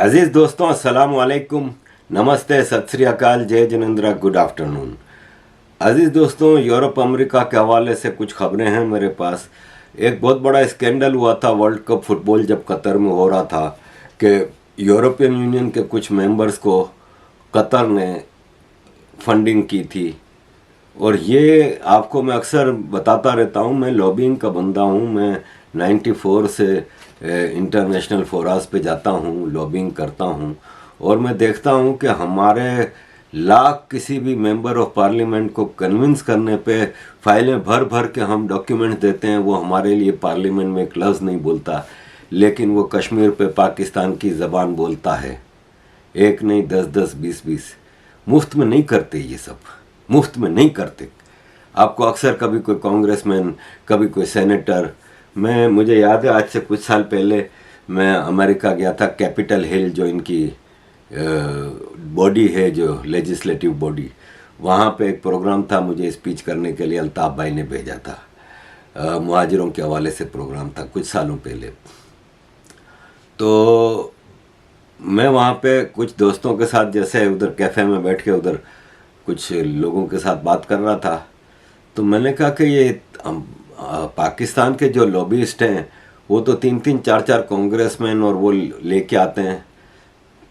अजीज़ दोस्तों, अस्सलाम वालेकुम, नमस्ते, सत श्री अकाल, जय जिनेंद्र, गुड आफ्टरनून। अजीज़ दोस्तों, यूरोप अमेरिका के हवाले से कुछ खबरें हैं मेरे पास। एक बहुत बड़ा स्कैंडल हुआ था वर्ल्ड कप फुटबॉल जब कतर में हो रहा था कि यूरोपियन यूनियन के कुछ मेंबर्स को कतर ने फंडिंग की थी। और ये आपको मैं अक्सर बताता रहता हूँ, मैं लॉबिंग का बंदा हूँ। मैं 94 से इंटरनेशनल फोरास पे जाता हूँ, लॉबिंग करता हूँ और मैं देखता हूँ कि हमारे लाख किसी भी मेंबर ऑफ पार्लियामेंट को कन्विंस करने पे फाइलें भर भर के हम डॉक्यूमेंट्स देते हैं। वो हमारे लिए पार्लियामेंट में एक लफ्ज़ नहीं बोलता, लेकिन वो कश्मीर पे पाकिस्तान की ज़बान बोलता है। एक नहीं, 10-10, 20-20। मुफ्त में नहीं करते, ये सब मुफ्त में नहीं करते। आपको अक्सर कभी कोई कांग्रेसमैन, कभी कोई सेनेटर, मुझे याद है आज से कुछ साल पहले मैं अमेरिका गया था, कैपिटल हिल जो इनकी बॉडी है, जो लेजिस्लेटिव बॉडी, वहाँ पे एक प्रोग्राम था, मुझे स्पीच करने के लिए अल्ताफ़ भाई ने भेजा था। मुहाजिरों के हवाले से प्रोग्राम था कुछ सालों पहले। तो मैं वहाँ पे कुछ दोस्तों के साथ, जैसे उधर कैफ़े में बैठ के उधर कुछ लोगों के साथ बात कर रहा था, तो मैंने कहा कि ये पाकिस्तान के जो लॉबिस्ट हैं वो तो 3-3, 4-4 कांग्रेसमैन और वो लेके आते हैं।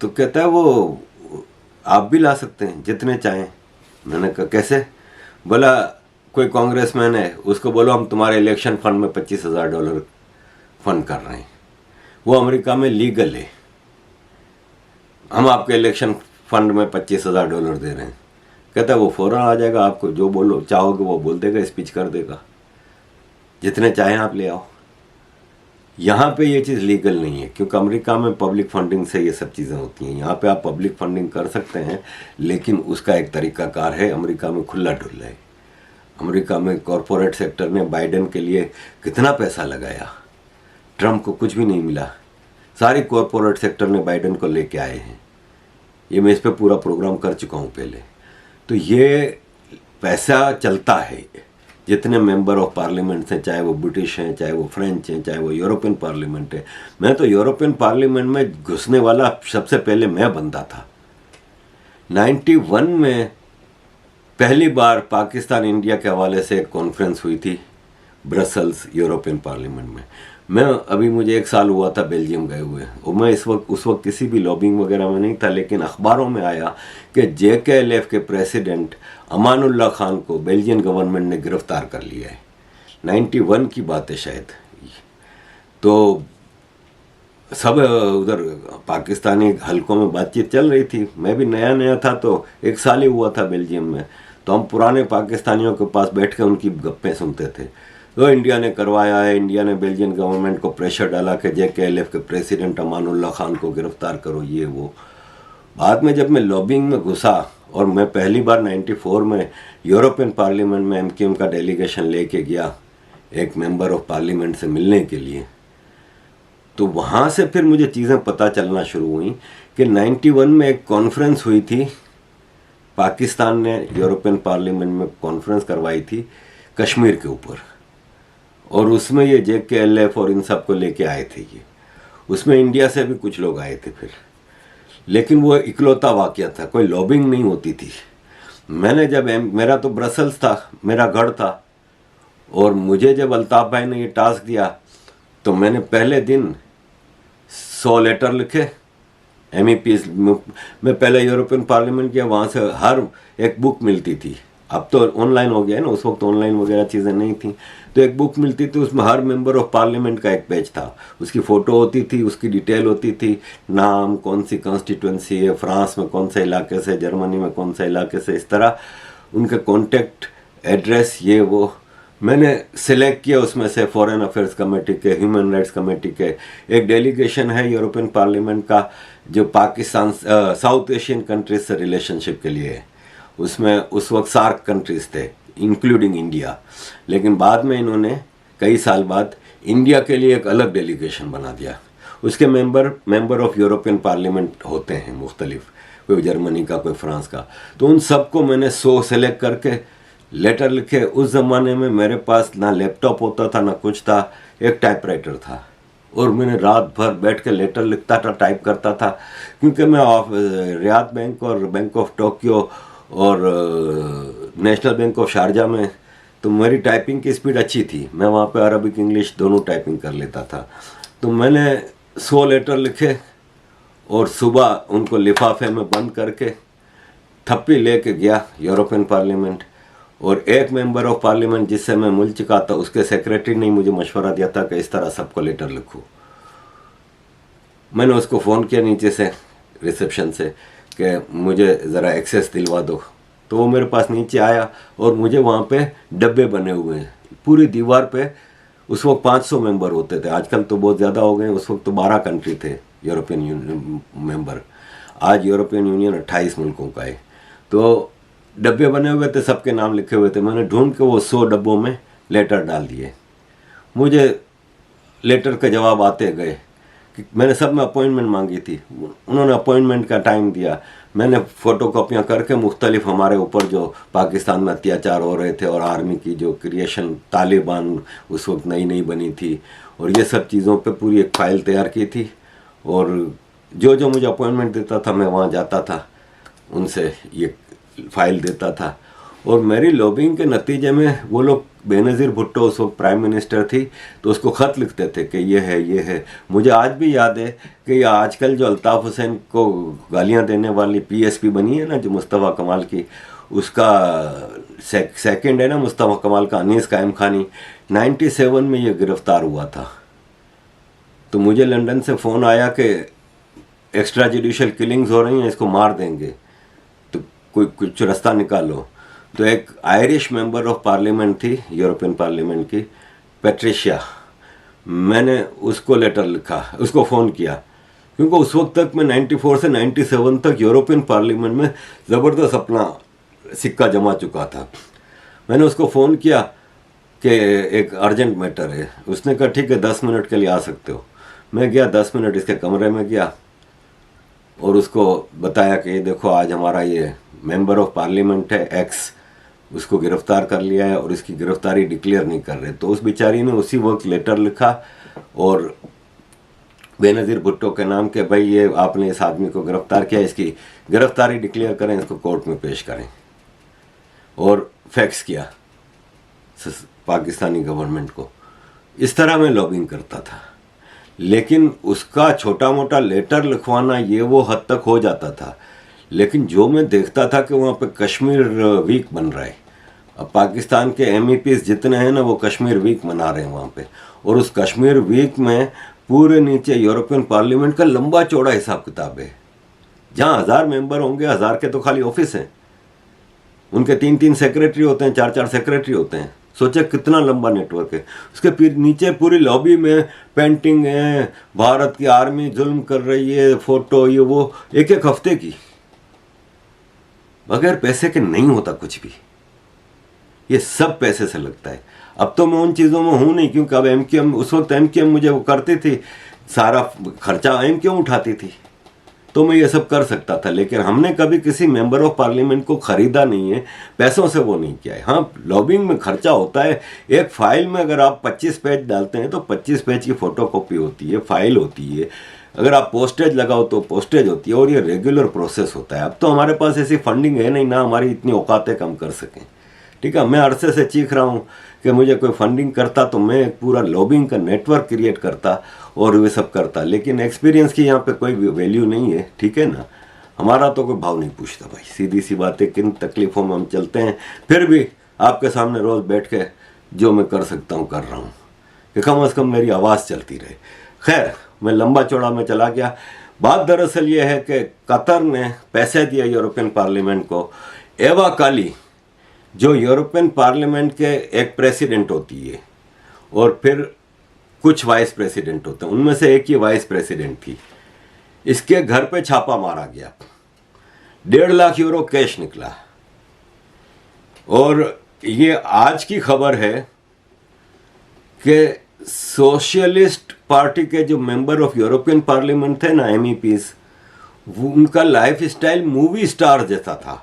तो कहता है वो आप भी ला सकते हैं जितने चाहें। मैंने कहा कैसे? बोला कोई कांग्रेसमैन है, उसको बोलो हम तुम्हारे इलेक्शन फंड में $25,000 फंड कर रहे हैं, वो अमेरिका में लीगल है, हम आपके इलेक्शन फंड में $25,000 दे रहे हैं। कहता है वो फ़ौरन आ जाएगा, आपको जो बोलो चाहोगे वो बोल देगा, स्पीच कर देगा, जितने चाहें आप ले आओ। यहाँ पे ये चीज़ लीगल नहीं है, क्योंकि अमेरिका में पब्लिक फंडिंग से ये सब चीज़ें होती हैं। यहाँ पे आप पब्लिक फंडिंग कर सकते हैं, लेकिन उसका एक तरीक़ाकार है। अमेरिका में खुला डुल्ला है। अमेरिका में कॉरपोरेट सेक्टर ने बाइडेन के लिए कितना पैसा लगाया, ट्रंप को कुछ भी नहीं मिला। सारी कॉरपोरेट सेक्टर ने बाइडेन को लेके आए हैं। ये मैं इस पर पूरा प्रोग्राम कर चुका हूँ पहले। तो ये पैसा चलता है। जितने मेंबर ऑफ पार्लियामेंट हैं, चाहे वो ब्रिटिश हैं, चाहे वो फ्रेंच हैं, चाहे वो यूरोपियन पार्लियामेंट है। मैं तो यूरोपियन पार्लियामेंट में घुसने वाला सबसे पहले मैं बंदा था। 91 में पहली बार पाकिस्तान इंडिया के हवाले से एक कॉन्फ्रेंस हुई थी ब्रसल्स, यूरोपियन पार्लियामेंट में। मुझे 1 साल हुआ था बेल्जियम गए हुए, और मैं उस वक्त किसी भी लॉबिंग वगैरह में नहीं था, लेकिन अखबारों में आया कि JKLF के प्रेसिडेंट अमानुल्लाह खान को बेल्जियन गवर्नमेंट ने गिरफ्तार कर लिया है। 91 की बात है शायद। तो सब उधर पाकिस्तानी हलकों में बातचीत चल रही थी। मैं भी नया नया था, तो 1 साल ही हुआ था बेल्जियम में। तो हम पुराने पाकिस्तानियों के पास बैठ के उनकी गप्पें सुनते थे। तो इंडिया ने करवाया है, इंडिया ने बेल्जियन गवर्नमेंट को प्रेशर डाला कि JKLF के प्रेसिडेंट अमानुल्लाह खान को गिरफ्तार करो, ये वो। बाद में जब मैं लॉबिंग में घुसा, और मैं पहली बार 94 में यूरोपियन पार्लियामेंट में MQM का डेलीगेशन लेके गया एक मेंबर ऑफ पार्लियामेंट से मिलने के लिए, तो वहाँ से फिर मुझे चीज़ें पता चलना शुरू हुई कि 91 में एक कॉन्फ्रेंस हुई थी। पाकिस्तान ने यूरोपियन पार्लियामेंट में कॉन्फ्रेंस करवाई थी कश्मीर के ऊपर, और उसमें ये JKLF और इन सब को लेके आए थे। ये उसमें इंडिया से भी कुछ लोग आए थे फिर, लेकिन वो इकलौता वाक़या था, कोई लॉबिंग नहीं होती थी। मेरा तो ब्रसल्स था, मेरा गढ़ था, और मुझे जब अल्ताफ़ भाई ने ये टास्क दिया, तो मैंने पहले दिन 100 लेटर लिखे MEPs। मैं पहले यूरोपियन पार्लियामेंट किया, वहाँ से हर एक बुक मिलती थी। अब तो ऑनलाइन हो गया है ना, उस वक्त ऑनलाइन वगैरह चीज़ें नहीं थी। तो एक बुक मिलती थी, उसमें हर मेंबर ऑफ पार्लियामेंट का एक पेज था, उसकी फ़ोटो होती थी, उसकी डिटेल होती थी, नाम, कौन सी कॉन्स्टिट्यूंसी है, फ्रांस में कौन से इलाके से, जर्मनी में कौन से इलाके से, इस तरह उनके कॉन्टेक्ट एड्रेस, ये वो। मैंने सिलेक्ट किया उसमें से फॉरेन अफेयर्स कमेटी के, ह्यूमन राइट्स कमेटी के। एक डेलीगेशन है यूरोपियन पार्लियामेंट का जो पाकिस्तान, साउथ एशियन कंट्रीज से रिलेशनशिप के लिए है। उसमें उस वक्त सार्क कंट्रीज थे, इंक्लूडिंग इंडिया, लेकिन बाद में इन्होंने कई साल बाद इंडिया के लिए एक अलग डेलीगेशन बना दिया। उसके मेंबर ऑफ यूरोपियन पार्लियामेंट होते हैं मुख्तलिफ, कोई जर्मनी का, कोई फ्रांस का। तो उन सबको मैंने 100 सेलेक्ट करके लेटर लिखे। उस ज़माने में मेरे पास ना लैपटॉप होता था, ना कुछ था, एक टाइपराइटर था, और मैंने रात भर बैठ के लेटर लिखता था, टाइप करता था, क्योंकि मैं रियाद बैंक और बैंक ऑफ टोक्यो और नेशनल बैंक ऑफ शारजा में, तो मेरी टाइपिंग की स्पीड अच्छी थी। मैं वहाँ पे अरबिक इंग्लिश दोनों टाइपिंग कर लेता था। तो मैंने 100 लेटर लिखे और सुबह उनको लिफाफे में बंद करके थप्पी लेके गया यूरोपियन पार्लियामेंट। और एक मेंबर ऑफ पार्लियामेंट जिससे मैं मिल चुका था, उसके सेक्रेटरी ने मुझे मशवरा दिया था कि इस तरह सबको लेटर लिखो। मैंने उसको फ़ोन किया नीचे से, रिसेप्शन से, कि मुझे ज़रा एक्सेस दिलवा दो। तो वो मेरे पास नीचे आया और मुझे वहाँ पे डब्बे बने हुए हैं पूरी दीवार पे। उस वक्त 500 मेंबर होते थे, आजकल तो बहुत ज़्यादा हो गए। उस वक्त तो 12 कंट्री थे यूरोपियन यूनियन मेंबर। आज यूरोपियन यूनियन 28 मुल्कों का है। तो डब्बे बने हुए थे, सबके नाम लिखे हुए थे। मैंने ढूंढ के वो 100 डब्बों में लेटर डाल दिए। मुझे लेटर के जवाब आते गए कि मैंने सब में अपॉइंटमेंट मांगी थी, उन्होंने अपॉइंटमेंट का टाइम दिया। मैंने फ़ोटो कॉपियाँ करके मुख्तलिफ हमारे ऊपर जो पाकिस्तान में अत्याचार हो रहे थे और आर्मी की जो क्रिएशन, तालिबान उस वक्त नई नई बनी थी, और ये सब चीज़ों पे पूरी एक फ़ाइल तैयार की थी। और जो जो मुझे अपॉइंटमेंट देता था मैं वहाँ जाता था, उनसे ये फाइल देता था। और मेरी लॉबिंग के नतीजे में वो लोग, बेनज़ीर भुट्टो उस वक्त प्राइम मिनिस्टर थी, तो उसको ख़त लिखते थे कि ये है ये है। मुझे आज भी याद है कि आजकल जो अल्ताफ़ हुसैन को गालियाँ देने वाली पीएसपी बनी है ना, जो मुस्तफ़ा कमाल की, उसका सेकंड है ना मुस्तफ़ा कमाल का, अनीस कायम खानी, 97 में ये गिरफ़्तार हुआ था। तो मुझे लंदन से फ़ोन आया कि एक्स्ट्रा जुडिशल किलिंग्स हो रही हैं, इसको मार देंगे, तो कोई कुछ रास्ता निकालो। तो एक आयरिश मेंबर ऑफ पार्लियामेंट थी यूरोपियन पार्लियामेंट की, पैट्रिशिया, मैंने उसको लेटर लिखा, उसको फ़ोन किया, क्योंकि उस वक्त तक मैं 94 से 97 तक यूरोपियन पार्लियामेंट में ज़बरदस्त अपना सिक्का जमा चुका था। मैंने उसको फ़ोन किया कि एक अर्जेंट मैटर है। उसने कहा ठीक है 10 मिनट के लिए आ सकते हो। मैं गया, 10 मिनट इसके कमरे में गया और उसको बताया कि देखो आज हमारा ये मेंबर ऑफ पार्लियामेंट है एक्स, उसको गिरफ़्तार कर लिया है और इसकी गिरफ़्तारी डिक्लेयर नहीं कर रहे। तो उस बेचारी ने उसी वक्त लेटर लिखा और बेनज़ीर भुट्टो के नाम के, भाई ये आपने इस आदमी को गिरफ़्तार किया, इसकी गिरफ़्तारी डिक्लेयर करें, इसको कोर्ट में पेश करें, और फैक्स किया पाकिस्तानी गवर्नमेंट को। इस तरह मैं लॉबिंग करता था। लेकिन उसका छोटा मोटा लेटर लिखवाना ये वो हद तक हो जाता था। लेकिन जो मैं देखता था कि वहाँ पे कश्मीर वीक बन रहा है, अब पाकिस्तान के MEPs जितने हैं ना, वो कश्मीर वीक मना रहे हैं वहाँ पे। और उस कश्मीर वीक में पूरे नीचे यूरोपियन पार्लियामेंट का लंबा चौड़ा हिसाब किताब है। जहाँ 1000 मेंबर होंगे, 1000 के तो खाली ऑफिस हैं, उनके 3-3 सेक्रेटरी होते हैं, 4-4 सेक्रेटरी होते हैं। सोचे कितना लंबा नेटवर्क है। उसके नीचे पूरी लॉबी में पेंटिंग है, भारत की आर्मी जुल्म कर रही है, फोटो ये वो, एक हफ्ते की। बगैर पैसे के नहीं होता कुछ भी, ये सब पैसे से लगता है। अब तो मैं उन चीज़ों में हूँ नहीं, क्योंकि अब MQM, उस वक्त MQM मुझे वो करती थी, सारा खर्चा MQM उठाती थी, तो मैं ये सब कर सकता था। लेकिन हमने कभी किसी मेंबर ऑफ पार्लियामेंट को खरीदा नहीं है, पैसों से वो नहीं किया है। हाँ, लॉबिंग में खर्चा होता है। एक फाइल में अगर आप 25 पेज डालते हैं तो 25 पेज की फ़ोटो कॉपी होती है, फाइल होती है। अगर आप पोस्टेज लगाओ तो पोस्टेज होती है, और ये रेगुलर प्रोसेस होता है। अब तो हमारे पास ऐसी फंडिंग है नहीं ना, हमारी इतनी औकातें कम कर सकें। ठीक है, मैं अरसे से चीख रहा हूँ कि मुझे कोई फंडिंग करता तो मैं एक पूरा लॉबिंग का नेटवर्क क्रिएट करता और वे सब करता। लेकिन एक्सपीरियंस की यहाँ पे कोई वैल्यू नहीं है, ठीक है ना। हमारा तो कोई भाव नहीं पूछता भाई, सीधी सी बात है। किन तकलीफ़ों में हम चलते हैं, फिर भी आपके सामने रोज़ बैठ के जो मैं कर सकता हूँ कर रहा हूँ, कि कम से कम मेरी आवाज़ चलती रहे। खैर, मैं लंबा चौड़ा में चला गया। बात दरअसल ये है कि कतर ने पैसे दिए यूरोपियन पार्लियामेंट को। एवा काली, जो यूरोपियन पार्लियामेंट के एक प्रेसिडेंट होती है और फिर कुछ वाइस प्रेसिडेंट होते हैं, उनमें से एक ही वाइस प्रेसिडेंट थी, इसके घर पे छापा मारा गया, 1.5 लाख यूरो कैश निकला। और ये आज की खबर है कि सोशलिस्ट पार्टी के जो मेंबर ऑफ यूरोपियन पार्लियामेंट थे ना, MEPs, उनका लाइफ स्टाइल मूवी स्टार जैसा था।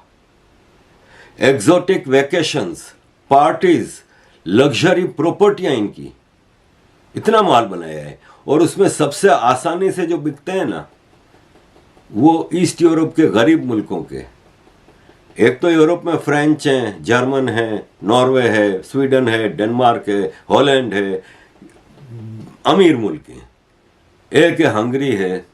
एग्जोटिक वेकेशंस, पार्टीज, लग्जरी प्रॉपर्टियां इनकी, इतना माल बनाया है। और उसमें सबसे आसानी से जो बिकते हैं ना, वो ईस्ट यूरोप के गरीब मुल्कों के। एक तो यूरोप में फ्रेंच हैं, जर्मन है, नॉर्वे है, स्वीडन है, डेनमार्क है, हॉलैंड है, अमीर मुल्क हैं। एक है हंगरी है,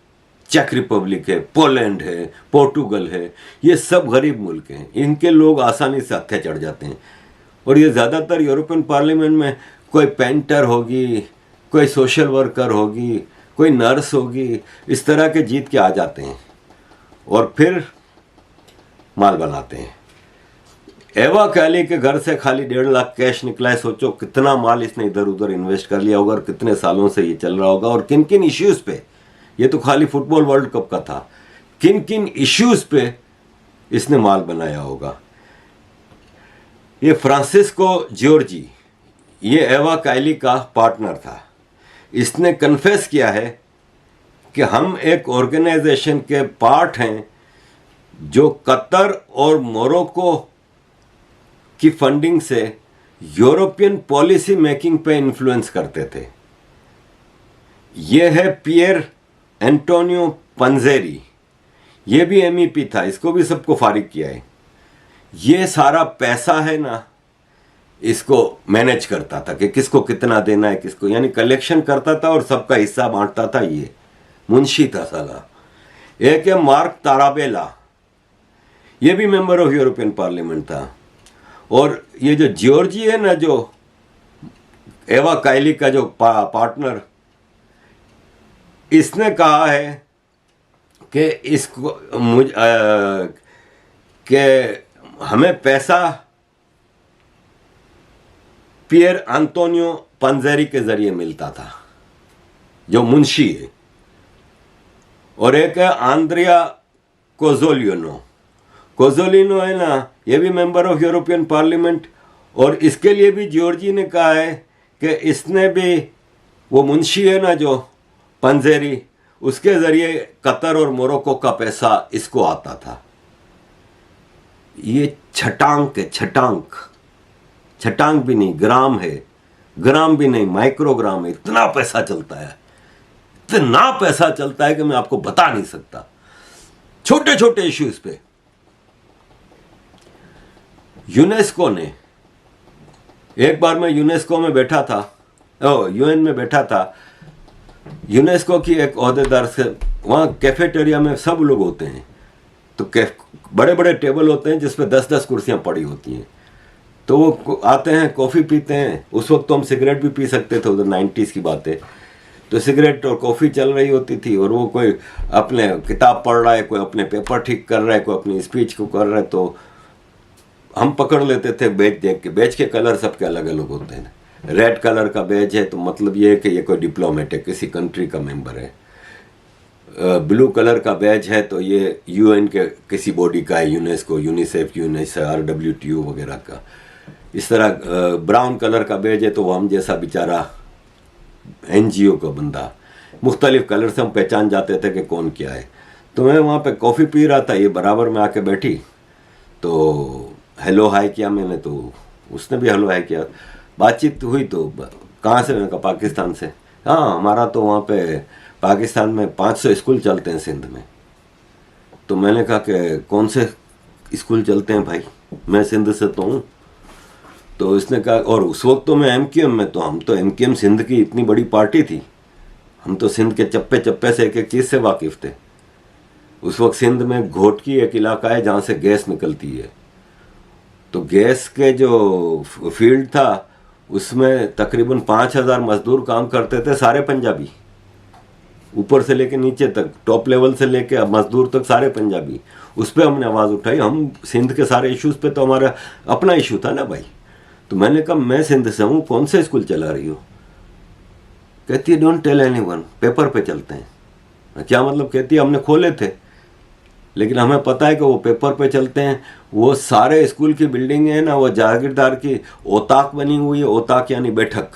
चेक रिपब्लिक है, पोलैंड है, पोर्टुगल है, ये सब गरीब मुल्क हैं। इनके लोग आसानी से हत्थे चढ़ जाते हैं। और ये ज़्यादातर यूरोपियन पार्लियामेंट में कोई पेंटर होगी, कोई सोशल वर्कर होगी, कोई नर्स होगी, इस तरह के जीत के आ जाते हैं और फिर माल बनाते हैं। एवा कैली के घर से खाली 1.5 लाख कैश निकला है। सोचो कितना माल इसने इधर उधर इन्वेस्ट कर लिया होगा और कितने सालों से ये चल रहा होगा और किन किन इश्यूज पे। ये तो खाली फुटबॉल वर्ल्ड कप का था, किन किन इश्यूज पे इसने माल बनाया होगा। ये फ्रांसिस्को जियोर्जी, ये एवा कैली का पार्टनर था। इसने कन्फेस किया है कि हम एक ऑर्गेनाइजेशन के पार्ट हैं जो कतर और मोरक्को की फंडिंग से यूरोपियन पॉलिसी मेकिंग पे इन्फ्लुएंस करते थे। ये है पियर एंटोनियो पंजेरी, ये भी एमईपी था, इसको भी सबको फारिग किया है। ये सारा पैसा है ना, इसको मैनेज करता था कि किसको कितना देना है, किसको, यानी कलेक्शन करता था और सबका हिस्सा बांटता था। ये मुंशी था साला। एक है मार्क ताराबेला, ये भी मेंबर ऑफ यूरोपियन पार्लियामेंट था। और ये जो जियोर्जी है ना, जो एवा कैली का जो पार्टनर, इसने कहा है कि इसको कि हमें पैसा पियर एंटोनियो पंजेरी के जरिए मिलता था, जो मुंशी है। और एक है आंद्रिया कोजोलिनो, कोजोलिनो है ना, ये भी मेंबर ऑफ यूरोपियन पार्लियामेंट। और इसके लिए भी जॉर्जी ने कहा है कि इसने भी, वो मुंशी है ना जो पंजेरी, उसके जरिए कतर और मोरक्को का पैसा इसको आता था। ये छटांक है, छटांक भी नहीं, ग्राम है, ग्राम भी नहीं, माइक्रोग्राम है। इतना पैसा चलता है, इतना पैसा चलता है कि मैं आपको बता नहीं सकता। छोटे छोटे इश्यूज पे यूनेस्को ने, एक बार मैं यूनेस्को में बैठा था, यूएन में बैठा था। यूनेस्को की एक ओहदेदार से, वहाँ कैफेटेरिया में सब लोग होते हैं, तो बड़े बड़े टेबल होते हैं जिसपे 10-10 कुर्सियाँ पड़ी होती हैं। तो वो आते हैं, कॉफ़ी पीते हैं। उस वक्त तो हम सिगरेट भी पी सकते थे, उधर 90s की बात है। तो सिगरेट और कॉफ़ी चल रही होती थी और वो कोई अपने किताब पढ़ रहा है, कोई अपने पेपर ठीक कर रहा है, कोई अपनी स्पीच को कर रहा है। तो हम पकड़ लेते थे बैज देख के। बैज के कलर सबके अलग अलग होते हैं। रेड कलर का बैज है तो मतलब ये है कि ये कोई डिप्लोमेट है, किसी कंट्री का मेंबर है। ब्लू कलर का बैज है तो ये यूएन के किसी बॉडी का है, यूनेस्को, यूनिसेफ, RWTO वगैरह का। इस तरह ब्राउन कलर का बैज है तो वो हम जैसा बेचारा NGO का बंदा। मुख्तलिफ कलर से हम पहचान जाते थे कि कौन क्या है। तो मैं वहाँ पे कॉफ़ी पी रहा था, ये बराबर में आके बैठी, तो हेलो हाय किया मैंने, तो उसने भी हेलो हाय किया। बातचीत हुई तो कहाँ से, मैंने कहा पाकिस्तान से। हाँ, हमारा तो वहाँ पे पाकिस्तान में 500 स्कूल चलते हैं सिंध में। तो मैंने कहा कि कौन से स्कूल चलते हैं भाई, मैं सिंध से तो हूँ। तो इसने कहा, और उस वक्त तो मैं MQM में, तो हम तो MQM सिंध की इतनी बड़ी पार्टी थी, हम तो सिंध के चप्पे चप्पे से एक एक चीज़ से वाकिफ़ थे। उस वक्त सिंध में घोटकी एक इलाका है जहाँ से गैस निकलती है। तो गैस के जो फील्ड था उसमें तकरीबन 5000 मजदूर काम करते थे, सारे पंजाबी, ऊपर से लेके नीचे तक, टॉप लेवल से लेके मजदूर तक सारे पंजाबी। उस पर हमने आवाज़ उठाई। हम सिंध के सारे इश्यूज़ पे तो हमारा अपना इशू था ना भाई। तो मैंने कहा मैं सिंध से हूँ, कौन से स्कूल चला रही हो? कहती है डोंट टेल एनीवन, पेपर पे चलते हैं। क्या मतलब? कहती है हमने खोले थे लेकिन हमें पता है कि वो पेपर पे चलते हैं। वो सारे स्कूल की बिल्डिंग है ना, वो जागीरदार की ओताक बनी हुई है। ओताक यानी बैठक,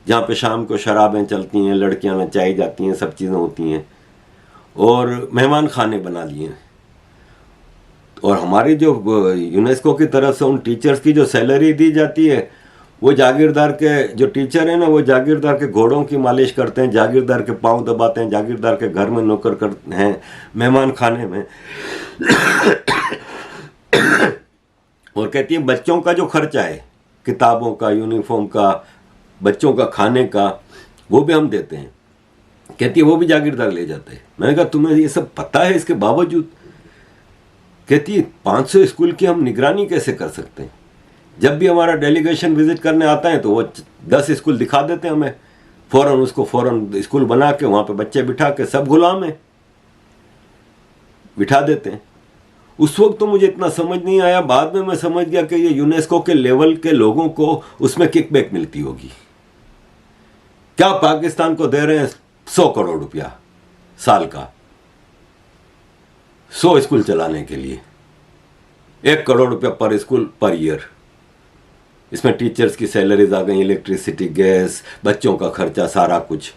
जहाँ पे शाम को शराबें चलती हैं, लड़कियाँ नचाई जाती हैं, सब चीज़ें होती हैं, और मेहमान खाने बना लिए हैं। और हमारी जो यूनेस्को की तरफ से उन टीचर्स की जो सैलरी दी जाती है वो जागीरदार के जो टीचर है ना, वो जागीरदार के घोड़ों की मालिश करते हैं, जागीरदार के पांव दबाते हैं, जागीरदार के घर में नौकर करते हैं, मेहमान खाने में। और कहती है बच्चों का जो खर्चा है, किताबों का, यूनिफॉर्म का, बच्चों का खाने का, वो भी हम देते हैं। कहती है वो भी जागीरदार ले जाते हैं। मैंने कहा तुम्हें ये सब पता है इसके बावजूद? कहती है 500 स्कूल की हम निगरानी कैसे कर सकते हैं? जब भी हमारा डेलीगेशन विजिट करने आता है तो वो 10 स्कूल दिखा देते हैं हमें, फौरन स्कूल बना के वहाँ पे बच्चे बिठा के, सब गुलाम है, बिठा देते हैं। उस वक्त तो मुझे इतना समझ नहीं आया, बाद में मैं समझ गया कि ये यूनेस्को के लेवल के लोगों को उसमें किकबैक मिलती होगी। क्या पाकिस्तान को दे रहे हैं 100 करोड़ रुपया साल का 100 स्कूल चलाने के लिए, 1 करोड़ रुपया पर स्कूल पर ईयर। इसमें टीचर्स की सैलरीज आ गई, इलेक्ट्रिसिटी, गैस, बच्चों का खर्चा, सारा कुछ।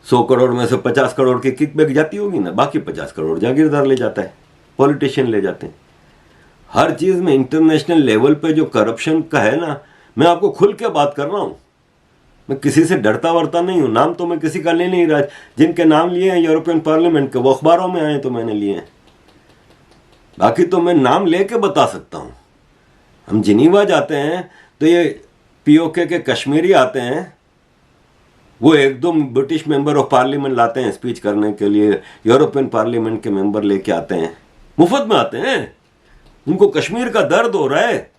100 करोड़ में से 50 करोड़ की किकबैक जाती होगी ना, बाकी 50 करोड़ जागीरदार ले जाता है, पॉलिटिशियन ले जाते हैं। हर चीज में इंटरनेशनल लेवल पे जो करप्शन का है ना, मैं आपको खुल के बात कर रहा हूं, मैं किसी से डरता वरता नहीं हूं। नाम तो मैं किसी का ले नहीं रहा, जिनके नाम लिए हैं यूरोपियन पार्लियामेंट के, वो अखबारों में आए तो मैंने लिए हैं, बाकी तो मैं नाम लेके बता सकता हूं। हम जिनीवा जाते हैं तो ये पीओके के कश्मीरी आते हैं, वो 1-2 ब्रिटिश मेंबर ऑफ पार्लियामेंट लाते हैं स्पीच करने के लिए, यूरोपियन पार्लियामेंट के मेंबर लेके आते हैं, मुफ्त में आते हैं, उनको कश्मीर का दर्द हो रहा है।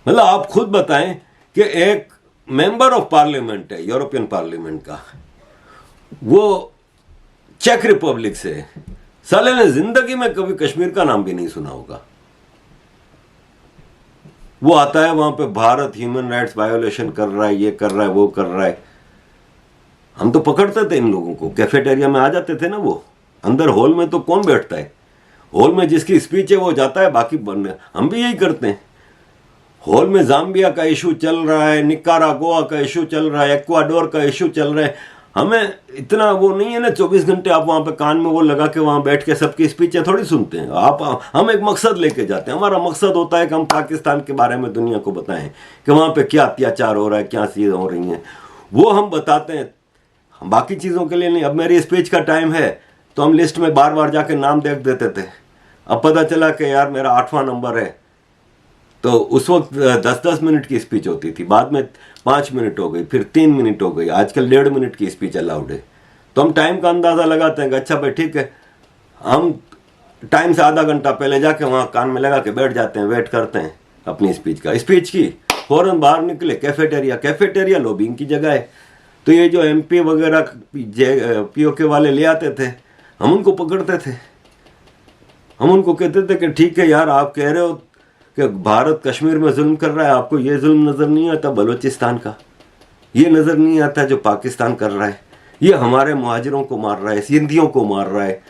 मतलब आप खुद बताएं कि एक मेंबर ऑफ पार्लियामेंट है यूरोपियन पार्लियामेंट का, वो चेक रिपब्लिक से, साले ने जिंदगी में कभी कश्मीर का नाम भी नहीं सुना होगा। वो आता है वहां पे, भारत ह्यूमन राइट्स वायोलेशन कर रहा है, ये कर रहा है, वो कर रहा है। हम तो पकड़ते थे इन लोगों को, कैफेटेरिया में आ जाते थे ना वो, अंदर हॉल में तो कौन बैठता है, हॉल में जिसकी स्पीच है वो जाता है, बाकी हम भी यही करते हैं। हॉल में जाम्बिया का इशू चल रहा है, निकारागुआ का इशू चल रहा है, एक्वाडोर का इशू चल रहा है, हमें इतना वो नहीं है ना 24 घंटे आप वहाँ पे कान में वो लगा के वहाँ बैठ के सबकी स्पीचें थोड़ी सुनते हैं आप। हम एक मकसद लेके जाते हैं, हमारा मकसद होता है कि हम पाकिस्तान के बारे में दुनिया को बताएं कि वहाँ पे क्या अत्याचार हो रहा है, क्या चीज़ें हो रही हैं, वो हम बताते हैं, बाकी चीज़ों के लिए नहीं। अब मेरी स्पीच का टाइम है तो हम लिस्ट में बार बार जाके नाम देख देते थे, अब पता चला कि यार मेरा 8वां नंबर है, तो उस वक्त 10-10 मिनट की स्पीच होती थी, बाद में 5 मिनट हो गई, फिर 3 मिनट हो गई, आजकल 1.5 मिनट की स्पीच अलाउड है। तो हम टाइम का अंदाज़ा लगाते हैं कि अच्छा भाई ठीक है, हम टाइम से आधा घंटा पहले जाके वहाँ कान में लगा के बैठ जाते हैं, वेट करते हैं अपनी स्पीच का। स्पीच की फौरन बाहर निकले, कैफेटेरिया लॉबिंग की जगह है, तो ये जो MP वगैरह POK वाले ले आते थे, हम उनको पकड़ते थे, हम उनको कहते थे कि ठीक है यार, आप कह रहे हो कि भारत कश्मीर में जुल्म कर रहा है, आपको ये जुल्म नज़र नहीं आता बलूचिस्तान का, ये नज़र नहीं आता जो पाकिस्तान कर रहा है, ये हमारे मुहाजिरों को मार रहा है, सिंधियों को मार रहा है,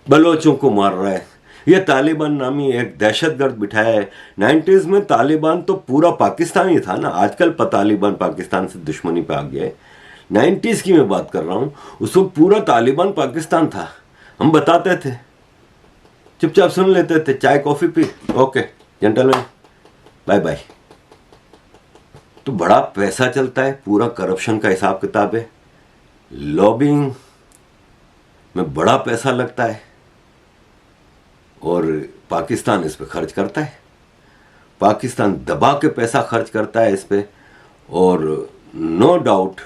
बलोचों को मार रहा है, ये तालिबान नामी एक दहशतगर्द बिठाया है। 90s में तालिबान तो पूरा पाकिस्तान ही था ना, आजकल तालिबान पाकिस्तान से दुश्मनी पे आ गया है, 90s की मैं बात कर रहा हूँ, उस वक्त पूरा तालिबान पाकिस्तान था। हम बताते थे, चुपचाप सुन लेते थे, चाय कॉफ़ी पी, ओके जेंटलमैन बाय बाय। तो बड़ा पैसा चलता है, पूरा करप्शन का हिसाब किताब है, लॉबिंग में बड़ा पैसा लगता है और पाकिस्तान इस पे खर्च करता है, पाकिस्तान दबा के पैसा खर्च करता है इस पे। और नो डाउट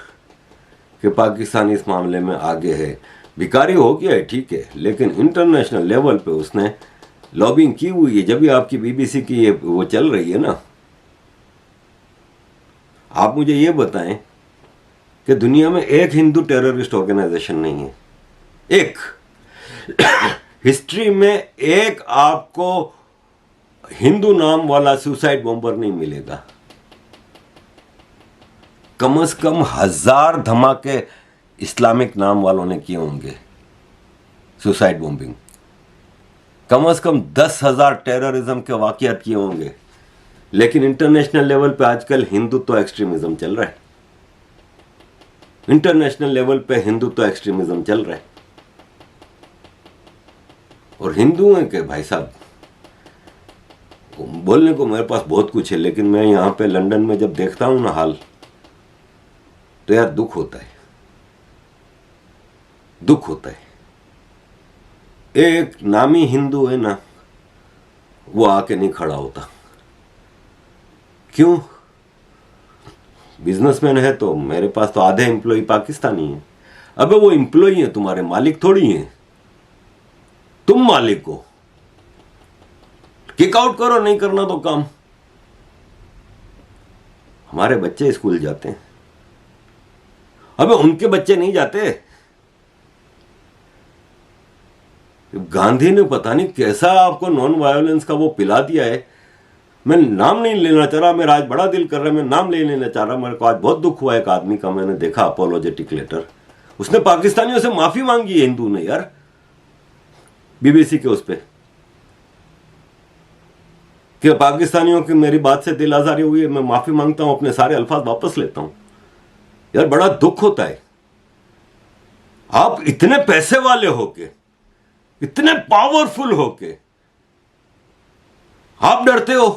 कि पाकिस्तान इस मामले में आगे है, भिखारी हो गया है ठीक है, लेकिन इंटरनेशनल लेवल पे उसने लॉबिंग की हुई है। जब भी आपकी BBC की ये वो चल रही है ना, आप मुझे ये बताएं कि दुनिया में एक हिंदू टेररिस्ट ऑर्गेनाइजेशन नहीं है, एक हिस्ट्री में एक आपको हिंदू नाम वाला सुसाइड बॉम्बर नहीं मिलेगा। कम से कम 1000 धमाके इस्लामिक नाम वालों ने किए होंगे सुसाइड बॉम्बिंग, कम से कम 10,000 टेररिज्म के वाकयात किए होंगे। लेकिन इंटरनेशनल लेवल पे आजकल हिंदुत्व एक्सट्रीमिज्म चल रहा है, इंटरनेशनल लेवल पे हिंदुत्व एक्सट्रीमिज्म चल रहा है। और हिंदू हैं कि भाई साहब बोलने को मेरे पास बहुत कुछ है, लेकिन मैं यहाँ पे लंदन में जब देखता हूँ ना हाल, तो यार दुख होता है, दुख होता है। एक नामी हिंदू है ना, वो आके नहीं खड़ा होता। क्यों? बिजनेसमैन है तो मेरे पास तो आधे एम्प्लॉय पाकिस्तानी है। अबे वो एम्प्लॉय है, तुम्हारे मालिक थोड़ी हैं। तुम मालिक हो, किक आउट करो, नहीं करना तो काम। हमारे बच्चे स्कूल जाते हैं, अबे उनके बच्चे नहीं जाते। गांधी ने पता नहीं कैसा आपको नॉन वायोलेंस का वो पिला दिया है। मैं नाम नहीं लेना चाह रहा, मेरा आज बड़ा दिल कर रहा है, मैं नाम नहीं लेना चाह रहा। मेरे को आज बहुत दुख हुआ एक आदमी का, मैंने देखा अपोलोजेटिक लेटर, उसने पाकिस्तानियों से माफी मांगी है, हिंदू ने यार, बीबीसी के उस पे, कि पाकिस्तानियों की मेरी बात से दिल आजारी हुई है, मैं माफी मांगता हूं, अपने सारे अल्फाज वापस लेता हूं। यार बड़ा दुख होता है। आप इतने पैसे वाले होके, इतने पावरफुल होके आप डरते हो,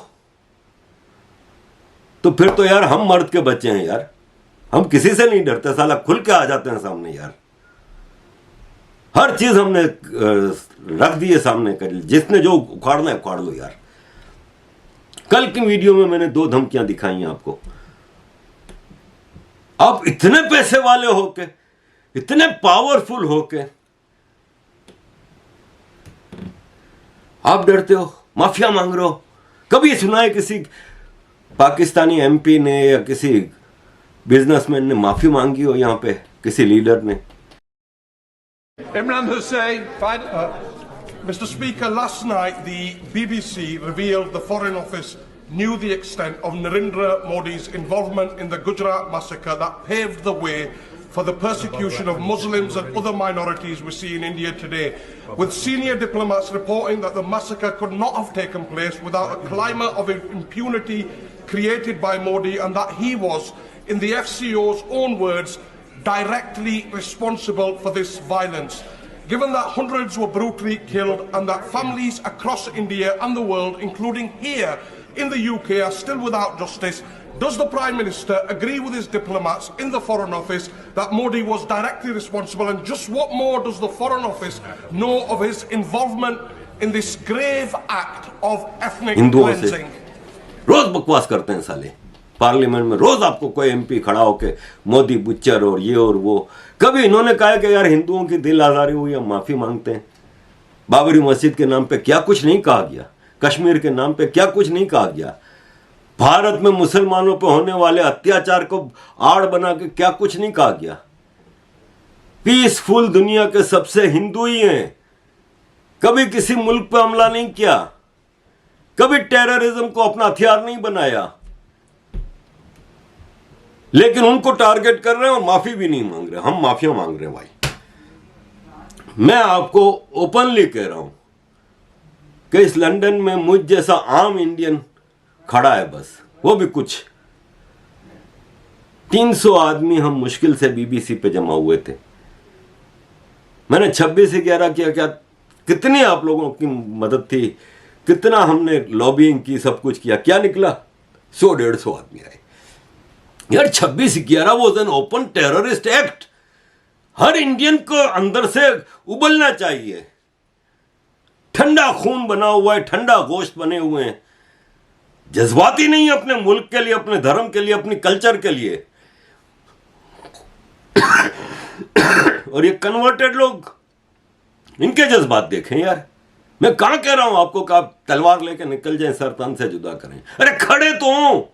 तो फिर तो यार हम मर्द के बच्चे हैं यार, हम किसी से नहीं डरते, साला खुल के आ जाते हैं सामने यार। हर चीज हमने रख दी है सामने कर, जिसने जो उखाड़ना है उखाड़ लो यार। कल की वीडियो में मैंने 2 धमकियां दिखाई हैं आपको। आप इतने पैसे वाले होके, इतने पावरफुल होके आप डरते हो, माफिया मांग रहे हो। कभी सुना है किसी पाकिस्तानी एमपी ने या किसी बिजनेसमैन ने माफी मांगी हो यहां पे, किसी लीडर ने? Imran Hussain, Mr. Speaker, last night the BBC revealed the Foreign Office knew the extent of Narendra Modi's involvement in the Gujarat massacre that paved the way for the persecution of Muslims and other minorities we see in India today, with senior diplomats reporting that the massacre could not have taken place without a climate of impunity created by Modi, and that he was, in the FCO's own words, directly responsible for this violence. Given that hundreds were brutally killed and that families across India and the world, including here in the UK, are still without justice, does the Prime Minister agree with his diplomats in the Foreign Office that Modi was directly responsible? And just what more does the Foreign Office know of his involvement in this grave act of ethnic cleansing? रोज बकवास करते हैं साले parliament में, रोज आपको कोई MP खड़ा होके Modi butcher और ये और वो। कभी इन्होंने कहा कि यार हिंदुओं की दिल आजारी हुई, हम माफी मांगते हैं। बाबरी मस्जिद के नाम पे क्या कुछ नहीं कहा गया, कश्मीर के नाम पे क्या कुछ नहीं कहा गया, भारत में मुसलमानों पे होने वाले अत्याचार को आड़ बना के क्या कुछ नहीं कहा गया। पीसफुल दुनिया के सबसे हिंदू ही हैं, कभी किसी मुल्क पे हमला नहीं किया, कभी टेररिज्म को अपना हथियार नहीं बनाया, लेकिन उनको टारगेट कर रहे हैं और माफी भी नहीं मांग रहे। हम माफिया मांग रहे हैं भाई। मैं आपको ओपनली कह रहा हूं कि इस लंदन में मुझ जैसा आम इंडियन खड़ा है बस, वो भी कुछ 300 आदमी हम मुश्किल से बीबीसी पे जमा हुए थे। मैंने 26/11 किया, क्या कितनी आप लोगों की मदद थी, कितना हमने लॉबिंग की, सब कुछ किया, क्या निकला? 100-150 आदमी आए यार। 26/11 was an open terrorist act. Her Indian को अंदर से उबलना चाहिए। ठंडा खून बना हुआ है, ठंडा गोश्त बने हुए हैं, जज्बाती नहीं है अपने मुल्क के लिए, अपने धर्म के लिए, अपनी कल्चर के लिए। और ये कन्वर्टेड लोग, इनके जज्बात देखें यार। मैं कहां कह रहा हूं आपको कि आप तलवार लेके निकल जाएं, सर तन से जुदा करें। अरे खड़े तो हो,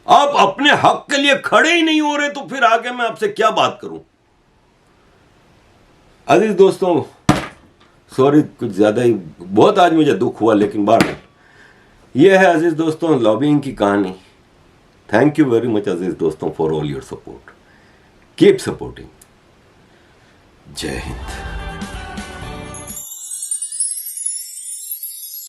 आप अपने हक के लिए खड़े ही नहीं हो रहे, तो फिर आगे मैं आपसे क्या बात करूं? अजीज दोस्तों, सॉरी कुछ ज्यादा ही, बहुत आज मुझे दुख हुआ, लेकिन बार ये है अजीज दोस्तों लॉबिंग की कहानी। थैंक यू वेरी मच अजीज दोस्तों for all your support. Keep supporting. जय हिंद।